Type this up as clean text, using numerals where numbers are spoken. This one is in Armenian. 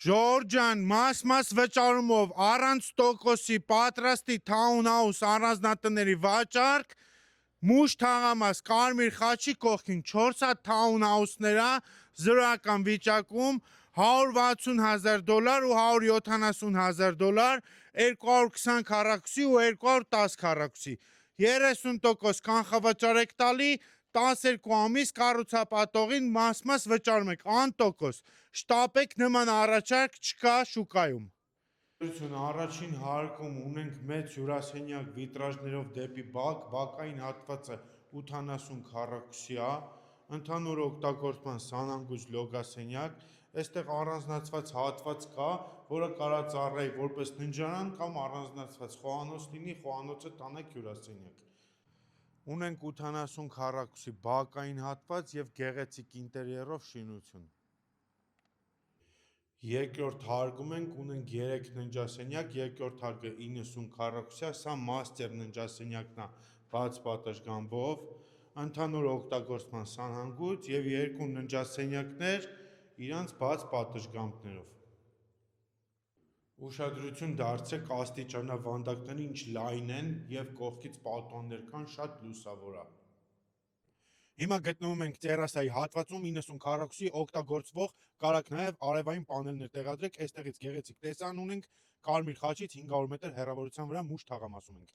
Ժորժան, մաս վճարումով առանց տոկոսի պատրաստի townhouse առանձնատների վաճառք, մուշ թաղամաս կարմիր խաչի կողքին 4 հատ townhouse-ներ է զրոյական վիճակում, $160,000 ու $170,000, 220 քառակուսի ու 210 քառակուսի, 30% կանխավճար եք տալի, 12 ամիս կառուցապատողին մաս վճարում եք անտոկոս, շտապեք նման առաջարկ չկա շուկայում։ Առաջին հարկում ունենք մեծ հյուրասենյակ վիտրաժներով դեպի բակ, բակային հատվածը 80 քառակուսի է, ընդհանուր օգտագործման սանանգույց լոգասենյակ, այստեղ առանձնացված հատված կա, որը կարա ծառայի որպես ննջարան կամ առանձնացված խոհանոց լինի, խոհանոցը տանեք հյուրասենյակ։ Ունենք 80 քառակուսի բակային հատված և գեղեցիկ ինտերիերով շինություն։ Երկրորդ հարկում ունենք 3 ննջասենյակ, երկրորդ հարկը 90 քառակուսի է, սա մաստեր ննջասենյակն է բաց պատշգամբով, ընդհանուր օգտագործման սանհանգույց և 2 ննջասենյակներ իրանց բաց պատշգամբներով։ Ուշադրություն դարձրեք աստիճանավանդակներին, ինչ լայն են և կողքից պատուհաններ կան, շատ լուսավոր է։ Հիմա գտնվում ենք տերասայի հատվածում 90 քառակուսի օգտագործվող, կարաք նաև արևային պանելներ տեղադրեք, այստեղից գեղեցիկ տեսարան ունենք, կարմիր խաչից 500 մետր հեռավորության վրա մուշ թաղամաս ունենք։